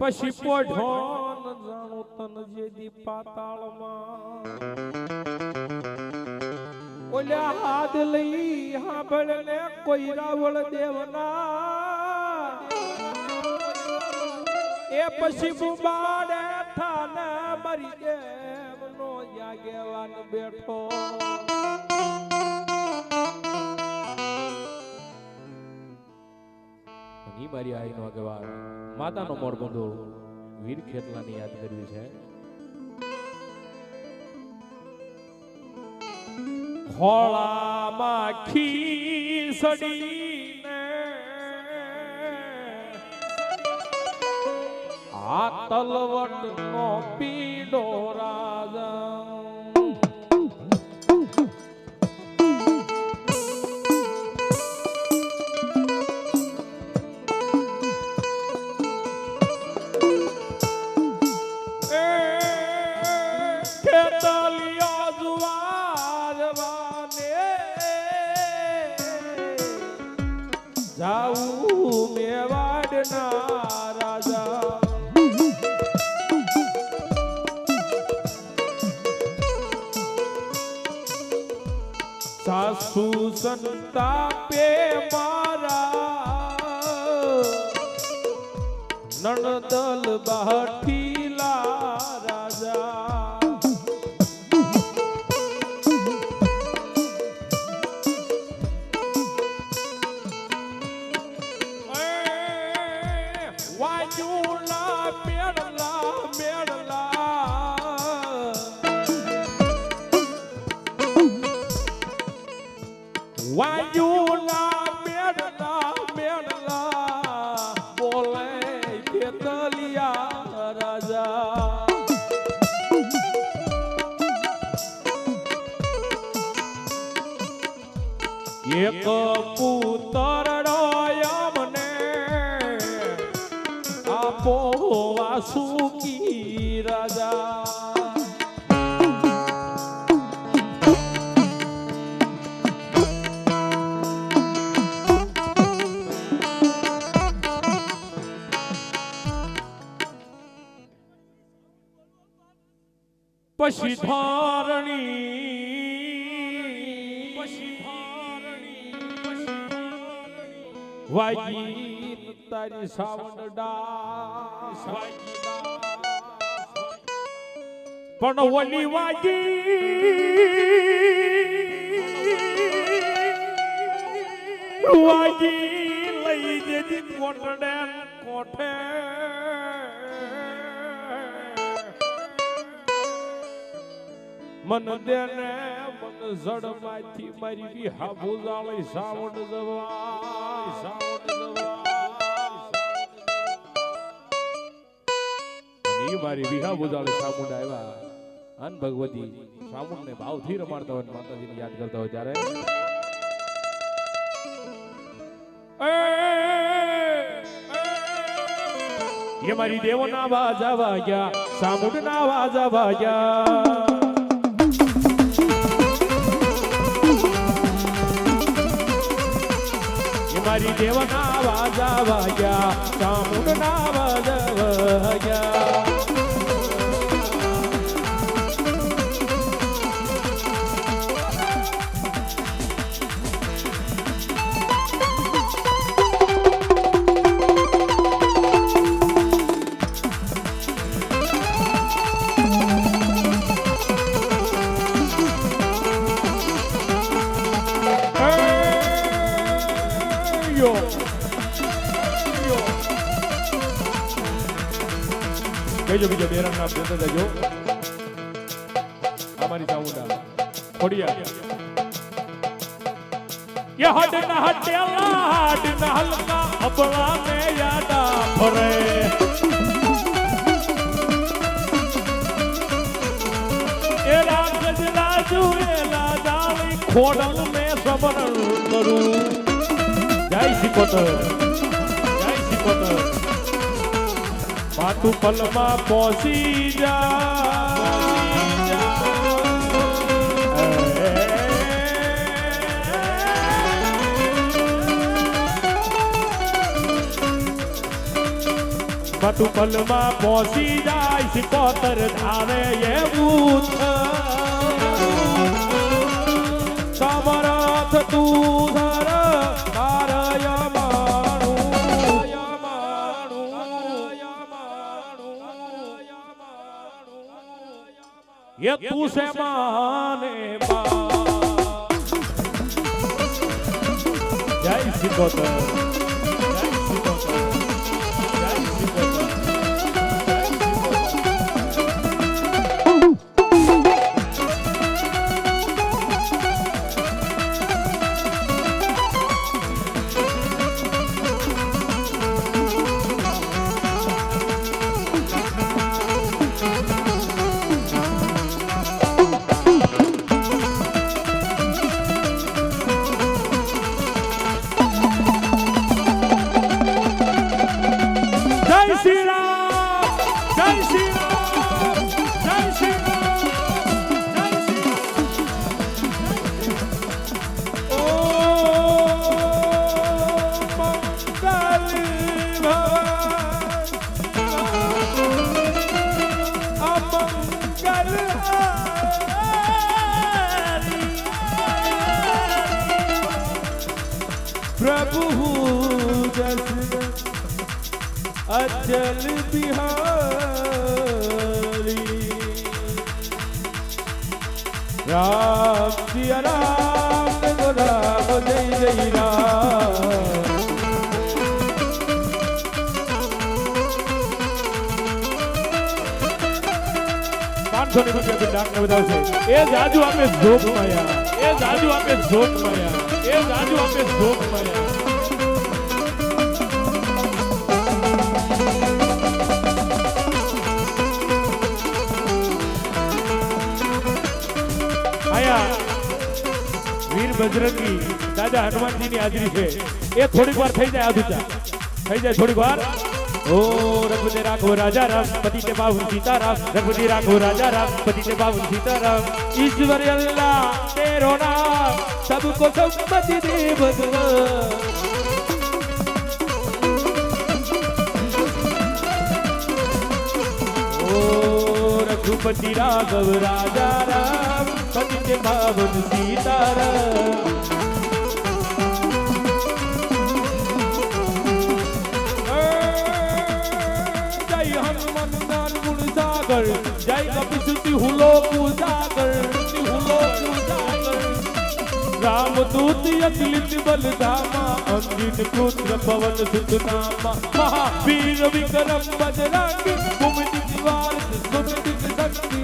પછી પોઢોન જાણો તન જે દી પાતાળમાં ઓલ્યા હાથ લઈ હાંભળ ને કોઈ રાવળ દેવના એ પછી બુબાડે થાને મરી દેવનો જાગેવાન બેઠો મારી આઈનો આગેવાન માતાનો મોરબંધો વીર ખેતલાની યાદ કરવી છે. ખોળામાં ખીસડીને આ તલવટનો પીડો રાજા જાઉં મેવાડના રાજા સાસુ સંતાપે મારા નણદલ બાઠીલા રાજા વાયુના મેળલા બોલે ખેતલિયા રાજા એક પુતરડો અમને આપો વાસુકી રાજા પછી ધારણી વાગી તારી સાવંડા પણ ઓલી વાગી લઈ જેથી કોટડે કોઠે મન દેને મન જડમાંથી મારી વિહા ભૂજાળી સાવણ જવા મારી વિહા ભૂજાળી સામુંડ આવ્યા અન ભગવતી સામુંડ ને ભાવથી રમાડતા હોય માતાજીને યાદ કરતા હોય ત્યારે ये मारी देव ना बाजा वाग्या सामुड ना वाजा वाग्या ये मारी देव ना बाजा वाग्या सामुड ना वाजा वाग्या કેજો બીજો બેરામ નામ દેતા જજો અમારી ચાઉંડા ખોડિયા ये हट न हल्का अपना में यादा फरे ए राजू ए लादाली खोडल में सबरण करूं जय सिकोतर बात તું પલમાં પહોંચી જા તું પલમાં પહોંચી જાય શિકોતર ધારે એવું સમરથ તું ધર તારય ये तू से माने जय सिकोतर प्रभु जस अचल बिहारी राम सिया राम राम जय जय राम 500 રૂપિયા દાન વધાવશે એ જાજુ આપે જોગ માયા એ જાજુ આપે જોગ માયા એ જાજુ આપે જોગ માયા આયા વીર બજરંગી દાદા હનુમાનજીની હાજરી છે એ થોડીક વાર થઈ જાય આધુચા થઈ જાય થોડીક વાર ओ रघुपति राघव राजा राम पति के पावन सीताराम रघुपति राघव राजा राम पति के पावन सीताराम ईश्वर अल्लाह तेरो नाम सबको सम्मति दे भगवान ओ रघुपति राघव राजा राम पति के पावन सीताराम जय कपिशुति हुलो पूजाकर राम दूत अतुलित बलधामा अंगिन पुत्र पवन सुत नामा महावीर विक्रम बजरंगी कुमति निवार सुमति शक्ति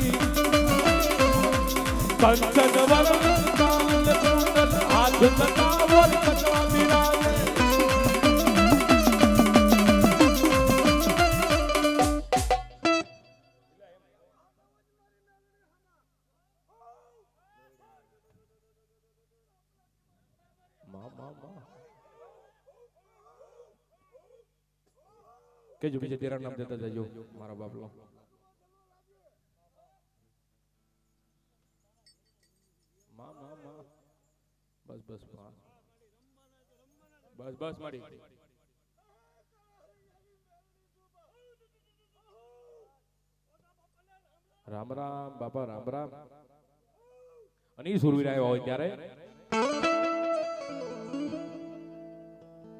कंचन वरण काल कुंडल हाथ लतावर कटवा विराजे કે જો બીજે તેરા નામ દેતા જજો મારા બાપલો માં માં માં બસ બસ બસ બસ માડી રામ રામ બાપા રામ રામ અને ઈ સુરવીર આવ્યો હોય ત્યારે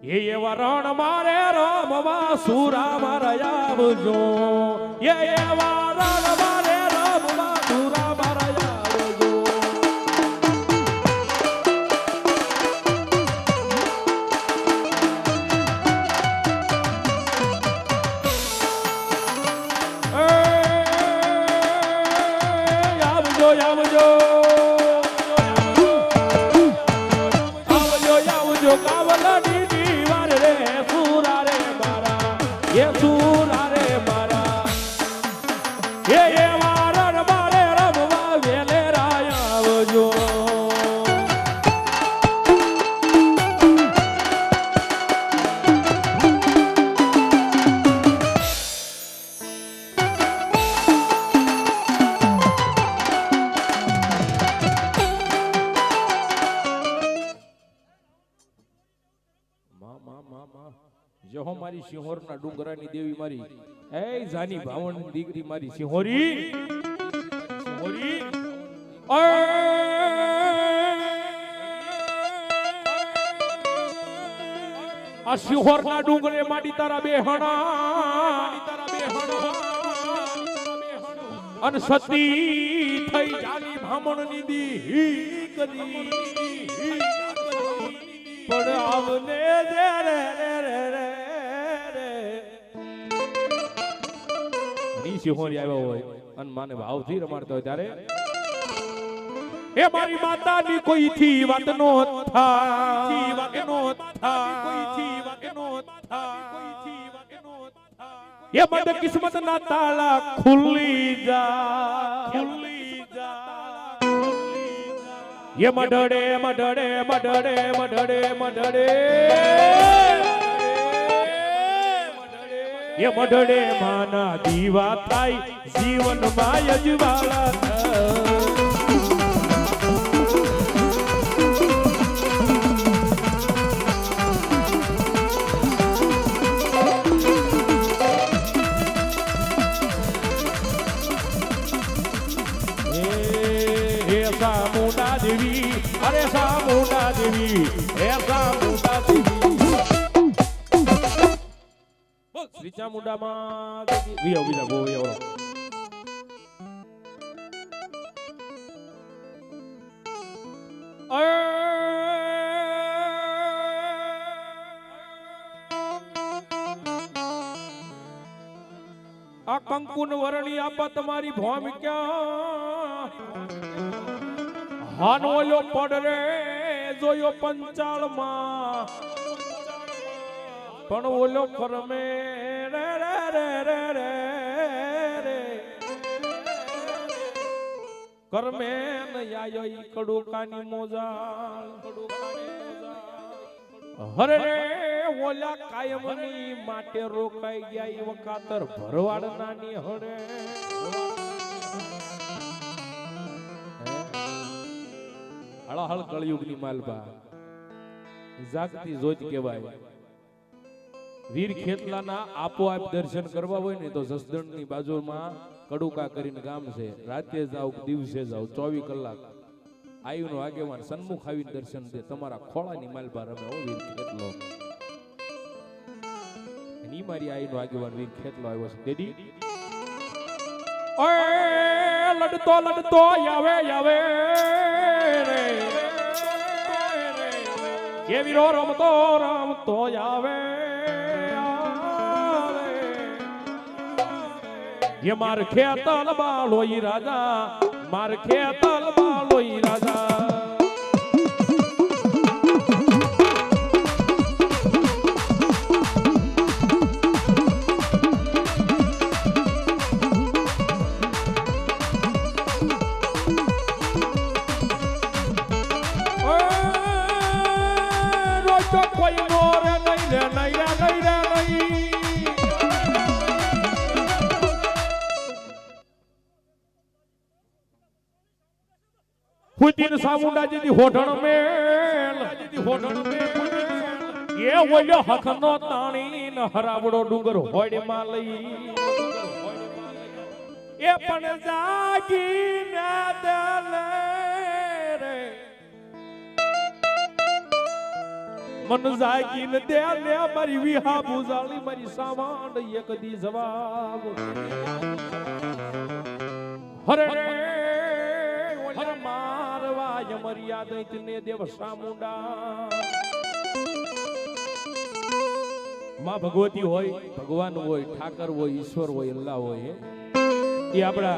ये वरण मारे रामवा सुरा मारा आवजो ये वरण मारे रामवा सुरा मारा आवजो आवजो आवजो आवजो आवजो कावला ये सूरा रे मारा ये वारण मारे रमवा वेले राया आवजो મારી સિંહોરના ડુંગરાની દેવી મારી એ જાની ભાવણની દીકરી મારી સિંહોરી સિંહોરી આ સિંહોરના ડુંગરે માડી તારા બેહણા અન સતી થઈ જાની ભામણની દીકરી પણ આવને દે રે ની સિંહોરી આવ્યો હોય અન માને ભાવથી રમાડતો હોય ત્યારે એ મારી માતાની કોઈથી વાત નો એ બદ કિસ્મત ના તાળા ખુલ્લી જા એ મઢડે મઢડે મઢડે મઢડે મઢડે એ મઢડે માના દીવા થાય જીવન માં અજવાળા સામુંડા દેવી અરે સામુંડા દેવી હે સામુંડા દેવી બોલ શ્રી ચામુંડા માં દેવી વિયો વિયો ગો વિયો આ કંકુન વરણી આપા તમારી ભોમ ક્યાં હાનો ઓલો પડ રે જોયો પંચાળ માં પણ ઓલો કરમે રે રે રે રે રે રે કરમે ન આયો ઈ કડુકાની મોજાળ હરે રે ઓલા કાયમની માટે રોકાઈ ગયા ઈ વખાતર ભરવાડ નાની હરે હળહળ કળયુગની માલબા જાગતી જોત કહેવાય વીર ખેતલાના આપોઆપ દર્શન કરવા હોય ને તો જસદણની બાજુમાં કડુકા કરીને ગામ છે રાતે જાવ દિવસે જાવ 24 કલાક આયુનો આગેવાન સન્મુખ આવીને દર્શન દે તમારા ખોળાની માલબા રમે હો વીર ખેતલો ની મારી આયુનો આગેવાન વીર ખેતલો આવ્યો છે દેડી ઓય લડતો લડતો આવે રે કે વીરો રમતો આવે ये मार खेतल बालोई राजा मार खेतल बालोई राजा रोचो कोई मोरे नहीं रे खुदिन सामुंडा जी होठण मेल ये ओलो हक नो ताणी न हरावड़ो डूंगर होड़े માં લઈ એ પણ જાગી ને દલે રે મન જાગી ને દલે મારી વિહા બુજાળી મારી સાવાંડ એક દી જવાબ હરે मर्यादा इतने देव सामुंडा मां भगवती होय भगवान होय ठाकर होय ईश्वर होय अल्लाह होय ये आपड़ा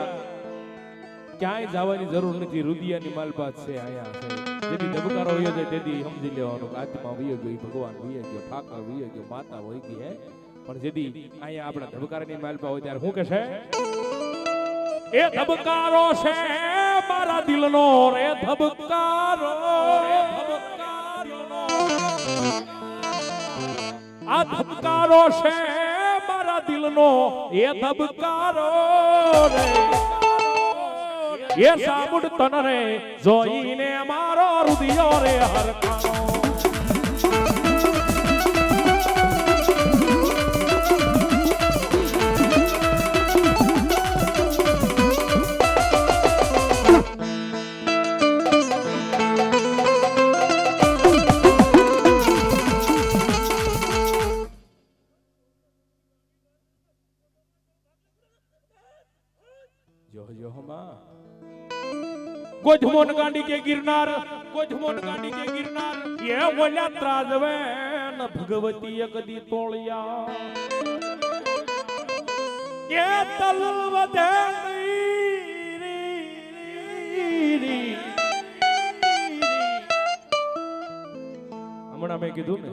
क्यांय जावानी जरूर नथी रुदियानी मालबात छे आया छे जेदी धबकारो होयो छे तेदी समजी लेवानो आत्मा वयो गयो भगवान वयो गयो ठाकर वयो गयो माता होय गई है पण जेदी आया आपड़ा धबकारानी मालबा होय त्यारे हुं कहे ए धबकारो छे मारा दिलनो रे धबकारो आ धबकारो छे मारा दिलनो ए धबकारो रे ये सामुंड तन रे जोईने मारो रुदियो रे हरकानो જો હમા ગોધમોન ગાંડી કે ગિરનાર ગોધમોન ગાંડી કે ગિરનાર એ ઓલા ત્રાજવે ન ભગવતી કદી તોળિયા એ તલ વધે હમણાં મેં કીધું ને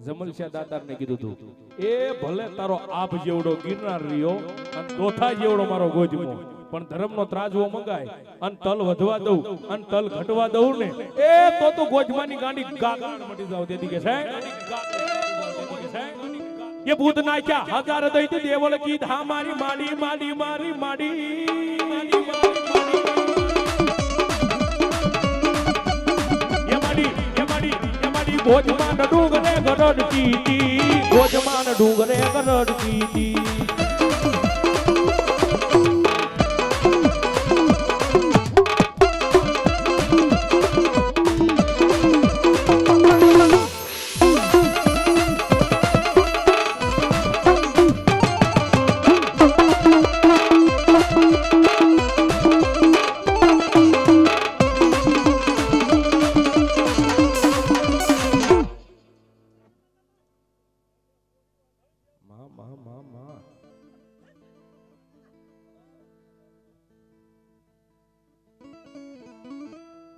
જમલશાહ દાતાર ને કીધું તું એ ભલે તારો આપ જેવડો ગિરનાર રહ્યો અને ચોથા જેવડો મારો ગોજમો પણ ધર્મનો ત્રાજવો મંગાય અને તલ વધવા દઉં અને તલ ઘટવા દઉં ને એ તો તું ગોજમાની ગાંડી ગાગાણ મટી જાવ તેથી કે છે ये भूत ना क्या हजार दैत देवल की धा मारी माडी माडी मारी माडी ભોજમાં ડુંગરે ગરડતી તી ભોજમાં ડુંગરે ગરડતી તી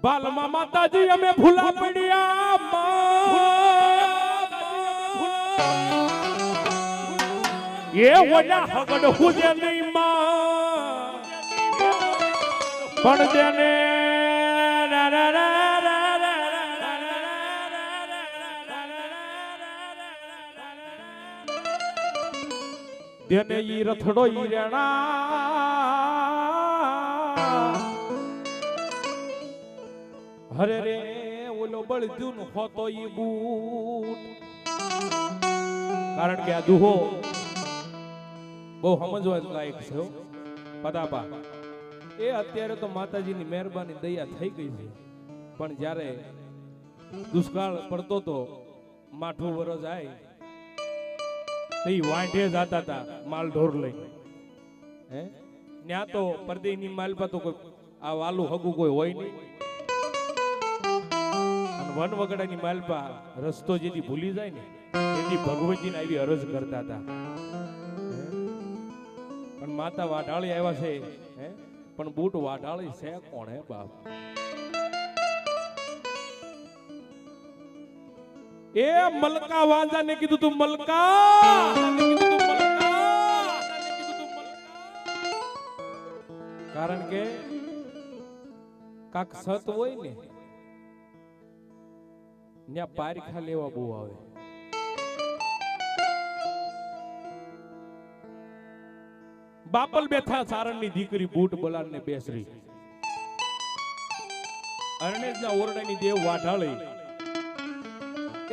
બાલમાં માતાજી અમે ભૂલા પડ્યા એ ઓલા હગડ હુજે નહીં માં પણ જેને દેને ઈ રથડો ઈ રેણા હરે રે ઓલો બળજુન હોતો ઈ બૂટ કારણ કે આ દુહો બહુ સમજવા લાયક છે પદાપા એ અત્યારે તો માતાજીની મહેરબાની દયા થઈ ગઈ છે પણ જ્યારે દુષ્કાળ પડતો તો માઠું વરો જાય તે વાંઢે જાતા હતા માલ ઢોર લઈને હે ન્યા તો પરદેની માલપા તો કોઈ આ વાલું હગું કોઈ હોય નહીં વન વગડાની માલપા રસ્તો જેથી ભૂલી જાય ને એથી ભગવતીને આવી અરજ કરતા હતા પણ માતા વાઢાળી આવ્યા છે હે પણ બૂટ વાઢાળી છે કોણ હે બાપ એ મલકા વાંજાને કીધું તું મલકા કારણ કે કાક સત હોય ને ન્યા પારખા લેવા બહુ આવે બાપલ બેઠા સારણની દીકરી બૂટ બલાને બેસરી અરણેજના ઓરડાની દેવ વાઢાળી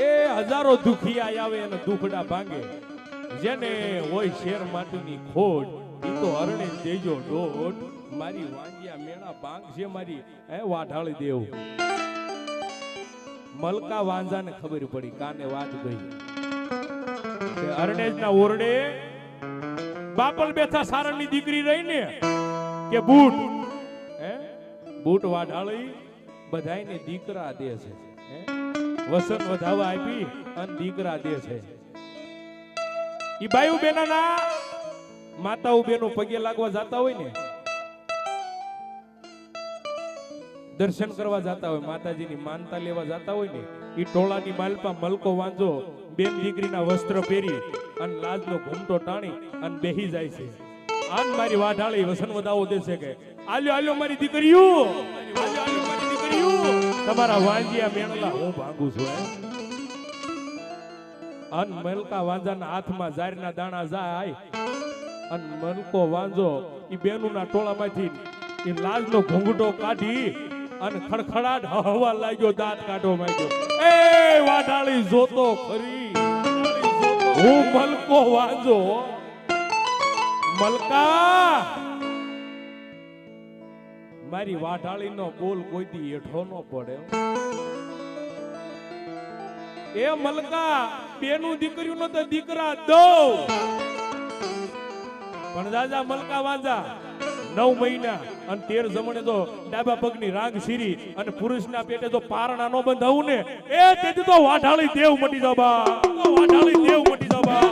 એ હજારો દુખિયા આવે અને દુખડા ભાંગે જેને હોય શેર માટીની ખોટ ઈ તો અરણેજ દેજો દોટ મારી વાંજિયા મેળા ભાંગ છે મારી હે વાઢાળી દેવ મલકા વાંજાને ખબર પડી કાને વાત ગઈ અરણેજના ઓરડે બાપલ બેઠા સારણની દીકરી રહીને કે બૂટ હે બૂટ વાઢાળી બધાયને દીકરા દે છે હે વસન વધાવા આપી અને દીકરા દે છે ઈ બાયુ બેનાના માતાઓ બેનો પગે લાગવા જાતા હોય ને દર્શન કરવા જાતા હોય માતાજીની માનતા લેવા જાતા હોય ને ઈ ટોળાની માલપા મલકો વાંજો બેન દીકરીના વસ્ત્ર પહેરી અને લાજનો ઘૂમટો ટાણી અને બેહી જાય છે આન મારી વાઢાળી વસન વધાવો દેશે કે આલ્યો આલ્યો મારી દીકરીઓ આલ્યો આલ્યો મારી દીકરીઓ તમારા વાંજિયા મેણલા હું ભાંગું છું અન મલકા વાંજાના હાથમાં જારના દાણા જાય અન મલકો વાંજો ઈ બેનુના ટોળામાંથી ઈ લાજનો ઘૂંઘટો કાઢી અને ખડખડાટ હવા લાગ્યો દાંત કાઢો માંગ્યો એ વાઢાળી જોતો ખરી હું મલકો વાંજો મલકા મારી વાઢાળીનો બોલ કોઈથી હેઠો ન પડે એ મલકા બેનું દીકરીનો તો દીકરા દો પણ દાદા મલકા વાંજા 9 મહિના અને 13 જમણે તો ડાબા પગની રાંગ શીરી અને પુરુષના પેટે તો પારણા નો બંધાવું ને એ તેથી તો વાઢાળી દેવ મટી જાવ બા, વાઢાળી દેવ મટી જાવ બા.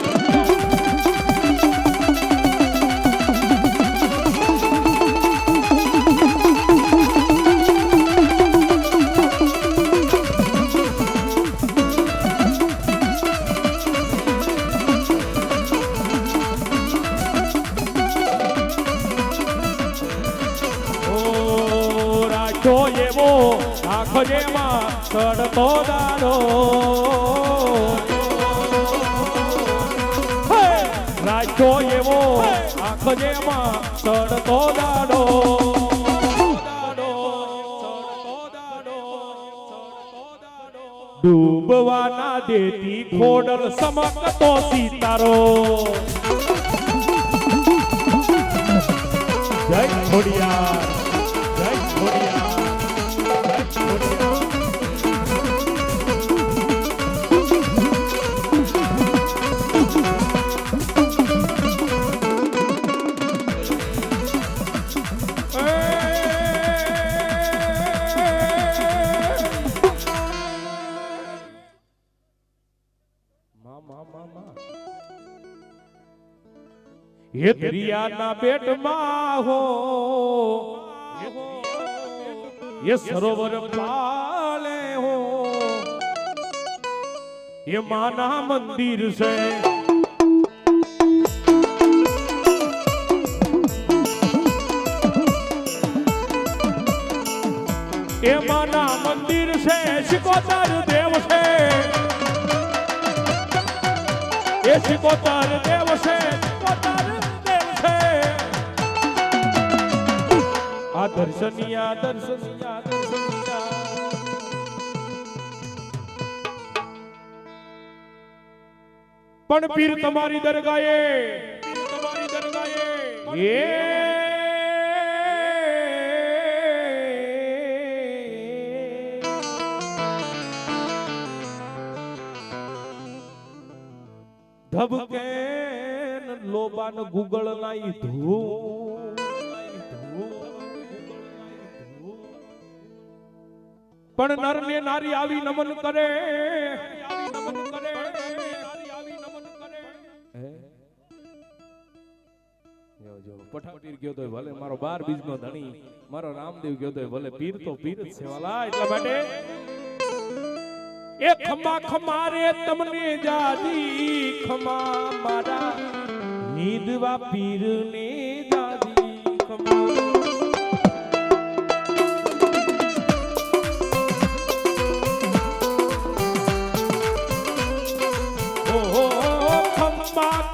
એવો આખો જેમાં ચડતો દાડો રાખ્યો એવો આખો જેમાં ચડતો દાડો ડૂબવાના દેતી ખોડલ સમકતો સિતારો જય ખોડિયાર જય ખોડિયાર. ये दरियाना पेटમાં હો ये सरोवर पाले हो ये माना मंदिर से ये माना मंदिर से शिकोतर देव से ये शिकोतर देव से दर्शनिया दर्शनिया दर्शनिया पण पीर तुम्हारी दरगाहे ये धबके लोबान गूगल नाई धू पण नर ने नारी आवी नमन करे पठापीर गयो तो भले मारो 12 बीज नो धणी मारो रामदेव गयो तो भले पीर तो पीर छे वाला એટલા માટે એ ખમા ખમારે તમને જાદી ખમા મારા નીદવા પીર ને જાદી ખમા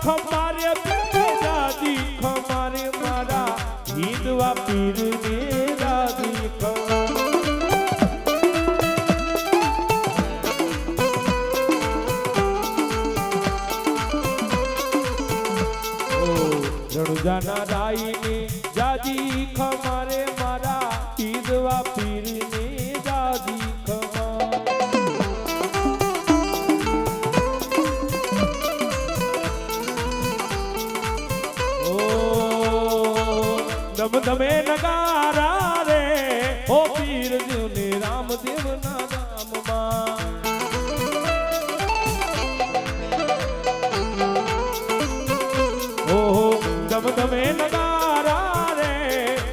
खमारे दादी खमारे मारा हिंदवा पीर ने दादी रणजाना राई ने दादी खमारे मारा हिंदवा पीर ने दादी दम दमे नगारा रे ओ पीर ने रामदेव ना नाम मां ओ दम दमे नगारा रे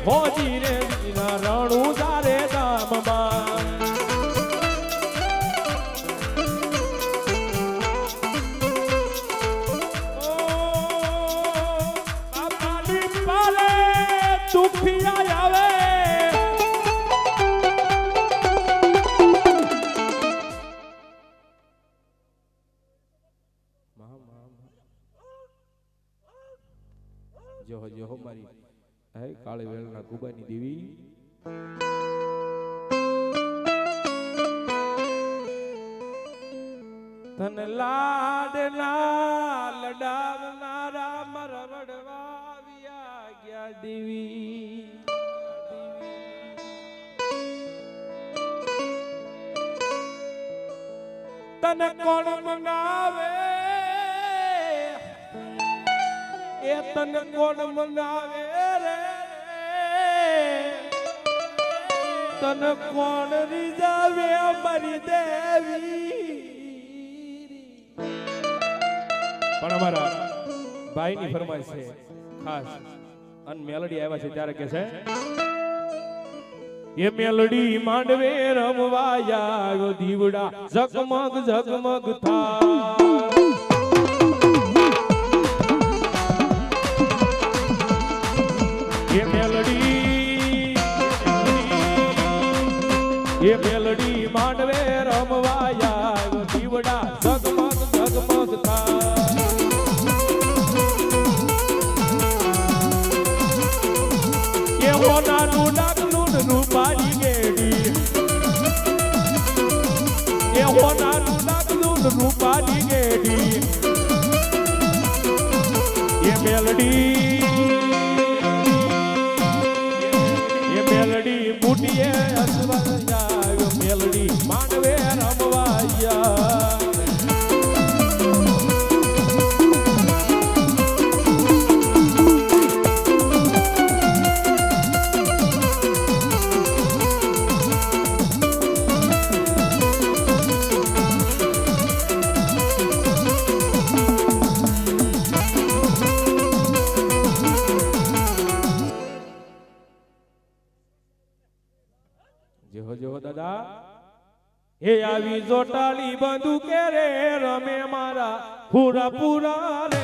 हो जी रे ना रणु जारे दाम मां दुखिया आवे जो जो मारी है काले वेलना कुबानी देवी तन लाडना लडावनारा मरवड़वा गया देवी तन कौन मनावे ए तन कौन मनावे रे તન કોણ રીઝાવે મારી દેવી પણ અમારા ભાઈની ફરમાઈશ છે ખાસ અન મેલોડી આવ્યા છે ત્યારે કે છે એ મેલડી માંડવે રમવાયા આવ્યો દીવડા ઝગમગ ઝગમગ થાય એ મેલડી માંડવે રમવાયા આવ્યો દીવડા ઝગમગ ઝગમગ થાય એ હોનાનું ડાકનું રૂપારી ગેડી એ હોનાનું ડાકનું રૂપારી ગેડી એ મેલડી બુટીએ અસવાયા મેલડી માંડવે રમવાયા જેહો જેહો દાદા હે આવી જોટાલી બંદૂકે રે રમે મારા પૂરા પૂરા રે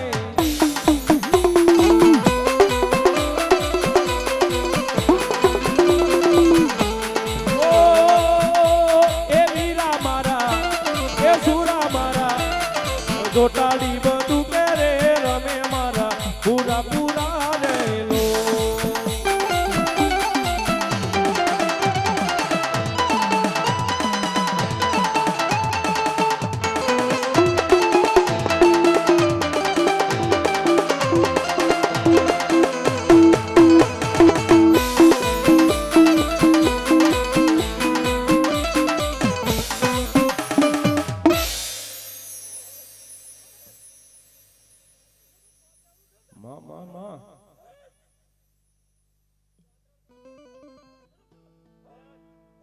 ઓ એ વીરા મારા એ સુરા મારા જોટાલી બંદૂકે રે રમે મારા પૂરા પૂરા રે લો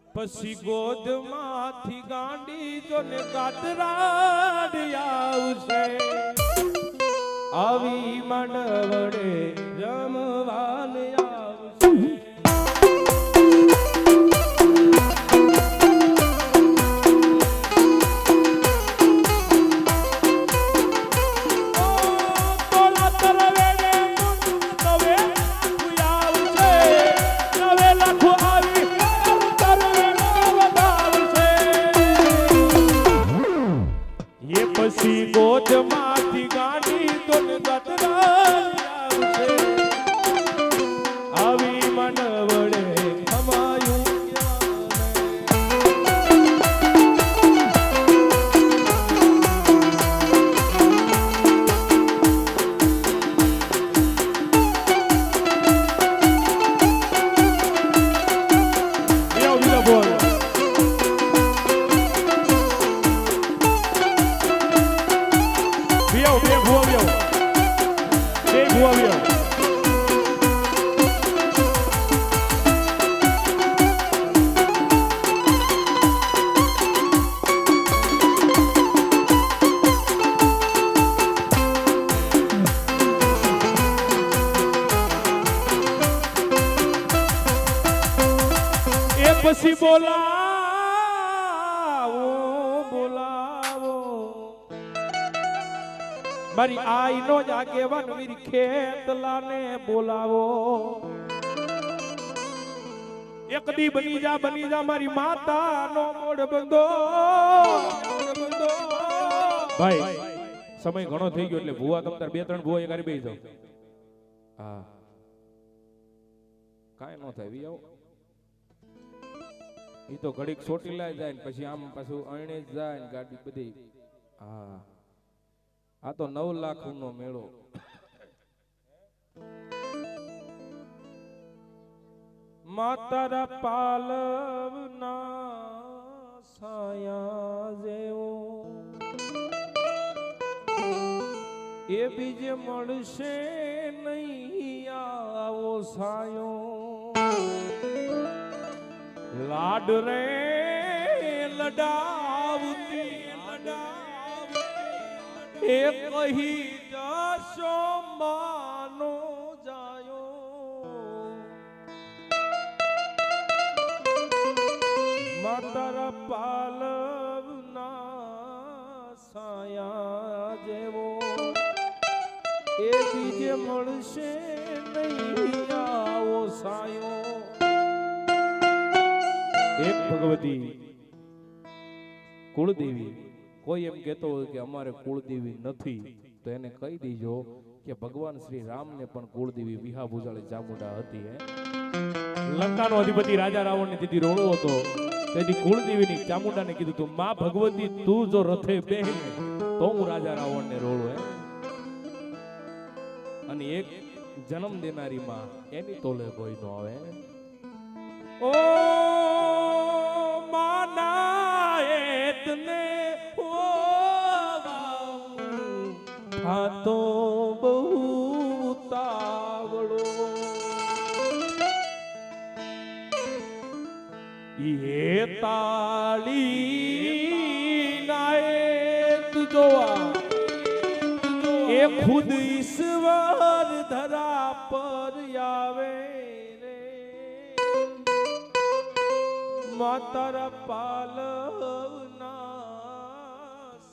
પછી ગોદમાંથી ગાંડી જોને કાતરાડ આવશે આવી માંડવડે રમવાન આવશે પછી ગોદમાંથી ગાંડી તોને ગતરાલ આવશે આવી મનવડે ખમાયું પછી બોલાવો બોલાવો મારી આઈ નો જ આગેવાન વીર ખેતલાને બોલાવો એક દી બની જા મારી માતા નો મોઢ બંધો ભાઈ સમય ઘણો થઈ ગયો એટલે ભુવા તમતાર બે ત્રણ ભુવા કરી બેસી જાવ હા કાઈ ન થાય વી આવો ઈ તો ઘડીક ચોટીલા જાય ને પછી આમ પાછું અણે જાય ને ગાડી બધી હા આ તો 9 લાખ નો મેળો માતારા પાલવના સાયા જેવો એ બીજે મળશે નહીં આવો સાયો લાડ રે લડાવતી એ કહી જશો માનો જાયો માતારા પાલવના સાયા જેવો એ બીજે મળશે નહીં આવો સાયો એક ભગવતી કુળદેવી કોઈ એમ કહેતો હોય કે અમારે કુળદેવી નથી તો એને કહી દીજો કે ભગવાન શ્રી રામને પણ કુળદેવી વિહા ભુજાળી ચામુંડા હતી લંકાનો અધિપતિ રાજા રાવણને તેથી રોળો હતો તેથી કુળદેવીની ચામુંડાને કીધું તું માં ભગવતી તું જો રથે બેહે તો હું રાજા રાવણને રોળું અને એક જન્મ દેનારી માં એની તોલે કોઈ ન આવે ઓ માનાયતને હા તો બહુ તાવળો એ તાળી નાયત જોવા એ ખુદ ઈશ્વર ધરા પર આવે રે માતારા પાલવના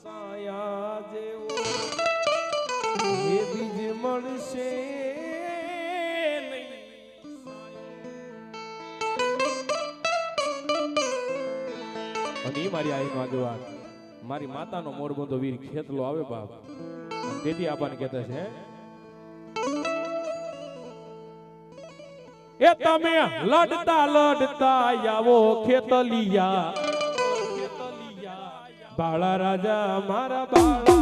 સાયા જેવો એ બીજ મળશે નહીં અને એ મારી આઈનો આગેવાન મારી માતાનો મોરબંધો વીર ખેતલો આવે બાપ તેથી આપણને કહેતા છે એ તમે લડતા લડતા આવો ખેતલિયા બાળા રાજા મારા બાળા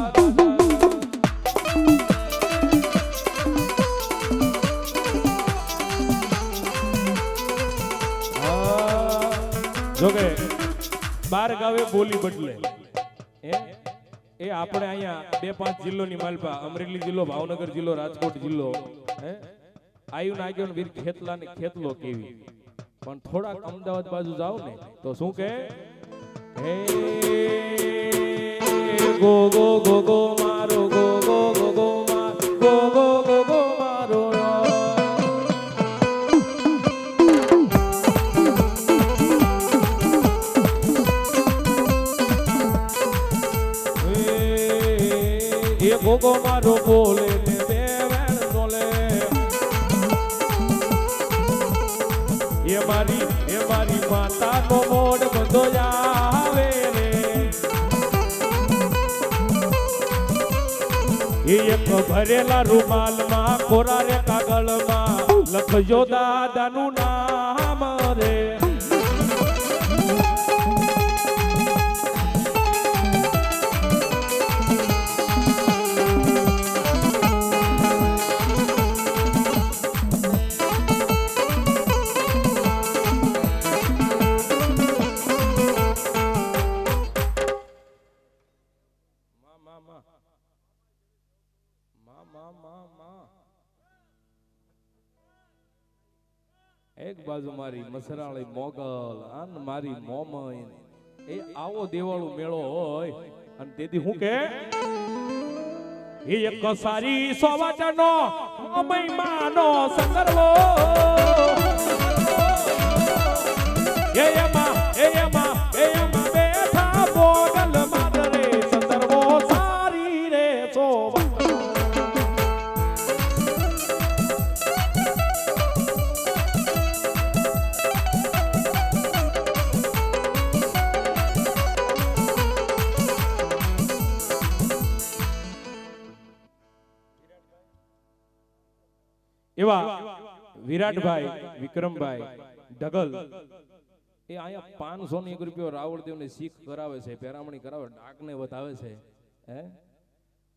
જોકે બાર ગાવે બોલી બદલે એ આપણે અહીંયા 2-5 જિલ્લોની માલપા અમરેલી જિલ્લો ભાવનગર જિલ્લો રાજકોટ જિલ્લો આયુ નાગ્યો વીર ખેતલા ને ખેતલો કેવી પણ થોડાક અમદાવાદ બાજુ જાવ ને તો શું કે હે ગો ગો ગો ગો મારો go go go go go go go go મારો એ ગોગો મારો બોલે ને બેવેણ બોલે એ મારી માતાનો મોઢ બધો આવે રે એ એક ભરેલા રૂમાલમાં કોરા રે કાગળમાં લખજો દાદાનું નામ રે એક બાજુ મારી મસરાળી મોગલ અને મારી મોમઈ એ આવો દેવાળું મેળો હોય અને તેથી હું કે એક સારી સોવાટનો મહિમાનો સંદર્ભો એમાં બેઠા મોગલ માદરે સંદર્ભો સારી રે સોવા એવા વિરાટભાઈ વિક્રમભાઈ ઢગલ એ અહીંયા 501 રૂપિયો રાવળદેવને શીખ કરાવે છે પેરામણી કરાવે ડાકને વધાવે છે હે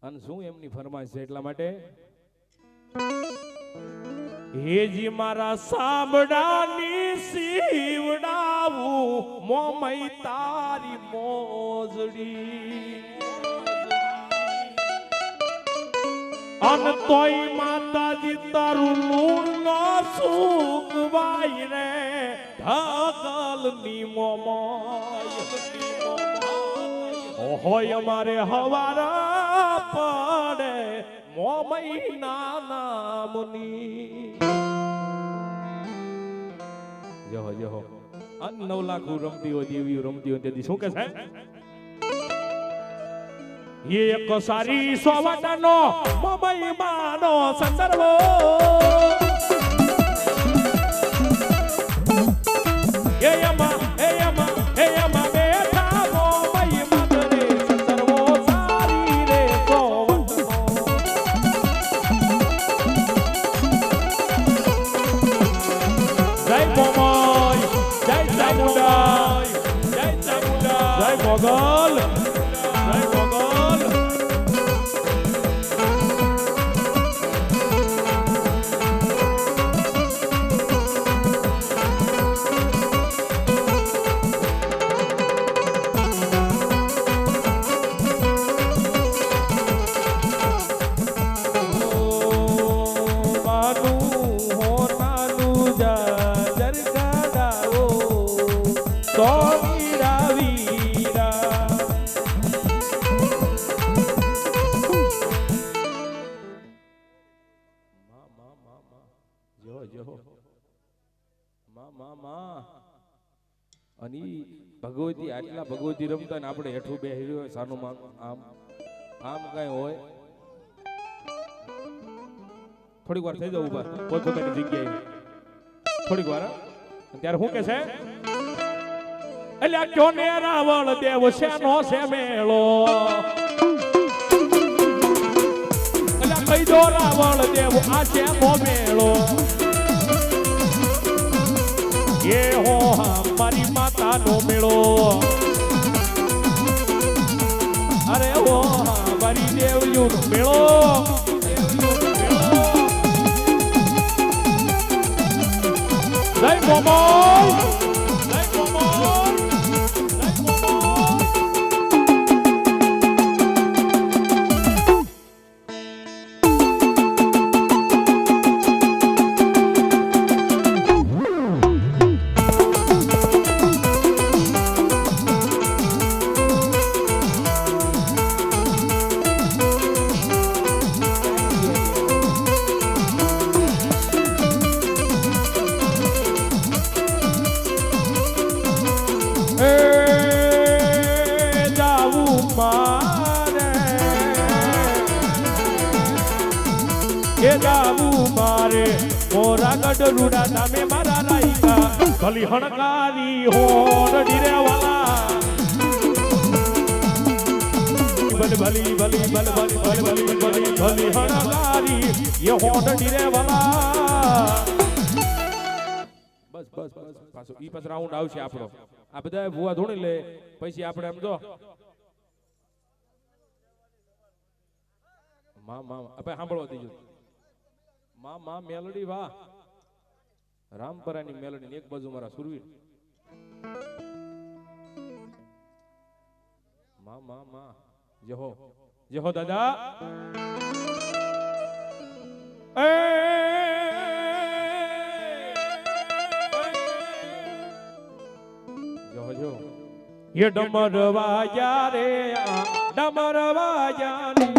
અને શું એમની ફરમાઈશ છે એટલા માટે હેજી મારા સાબડાની સીવડાવું મોમઈ તારી મોજડી અન તોય માતાજી તારું લૂણ નો સુખવાય રે ઢાકલની મોમાય હોય અમારે હવારા પડે મોમૈના નામની જહો જહો 9 લાખ રમતી હોય દેવી રમતી હોય તેથી શું કે છે એક સારી સોવટનો મોમૈમાનો સંદર્ભ Mogol, jai Mogol. Manu ho nanu jajar kadao, soira vira. Bhagwati આટલા ભગવતી રમતા ને આપણે હેઠું બેહી હોય સાનું માં આમ આમ કઈ હોય થોડીક વાર થઈ જાવ ઉભા પોતપોતાની જગ્યાએ થોડીક વાર ત્યારે શું કે છે એટલે ક્યો ને રાવળ દેવ શેનો છે મેળો એટલે કઈ દો રાવળ દેવ આ શેનો મેળો ये हो हमारी माता नो मेड़ो अरे वो हमारी देवयू नो मेड़ो जय मोमोल जय मोमोल जय मोमोल मारे मोरा गडरुड़ा नामे मारा राइका भली हणकारी होड़ डिरे वाला भली भली भली भली भली भली भली भली हणकारी ये होड़ डिरे वाला बस बस बस पाछो ઈ પાછો રાઉન્ડ આવશે આપણો આ બધા ભૂવા ધોણી લે પછી આપણે એમ જો માં માં આપણે સાંભળવા દીજો માં માં મેલોડી વાહ રામપરાની મેલોડી એક બાજુ મારા સુરવીર માં માં માં જહો દાદા એ જો ये डमरवा जा रे डमरवा जानी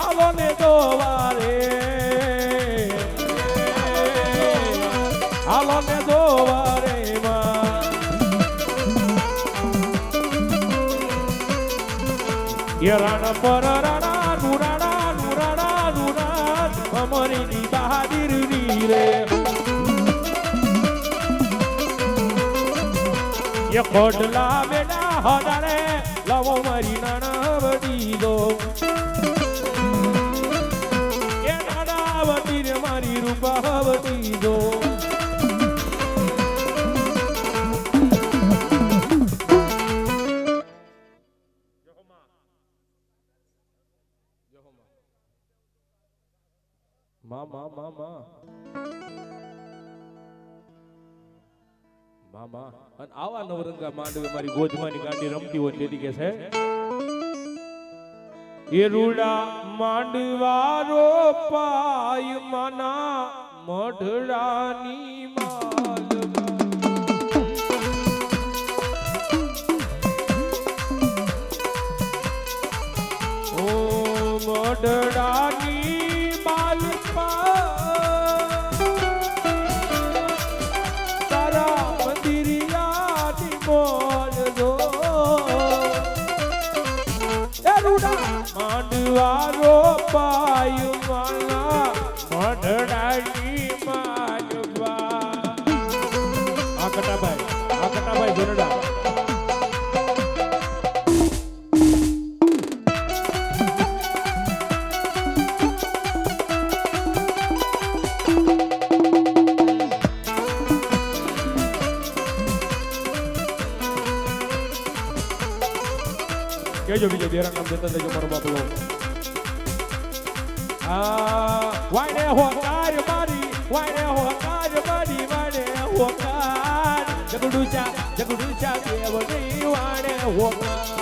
आलो ने दोवारे आलो ने दोवारे ये राणा पर राणा नूराणा नूराणा नूराण हमारी दी बहादुर रे ये कोडला बेटा हडारे लवो मरी नाना बड़ी दो ये नाना बड़ी रे मारी रूपा बड़ी दो मामा मामा मामा અને આવા નવરંગા માંડવે મારી ગોજમાની ગાંડી રમતી હોય તેથી કે છે એ રૂડા માંડવારો પાય માના મઢડાની માલમાં ઓ મઢડાની માલમાં તારા મંદિરિયાની મોલ જો એ રૂડા માંડવારો પાય માના મઢડાની માલવા આ કટાભાઈ જોરડા કેજો બીજો દેરા નામ દેતા દેજો મારો બાપલો વાણે હોકાર મારી વાણે હોકાર જગડુચા કેવડી વાણે હોકાર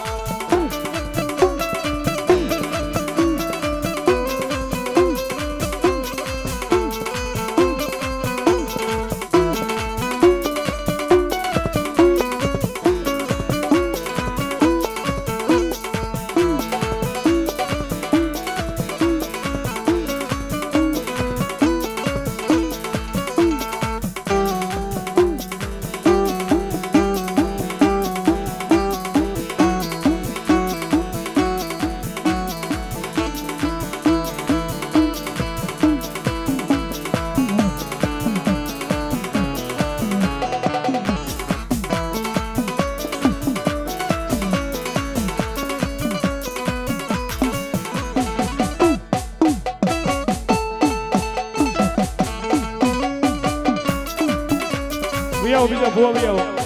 બીજા ભૂવા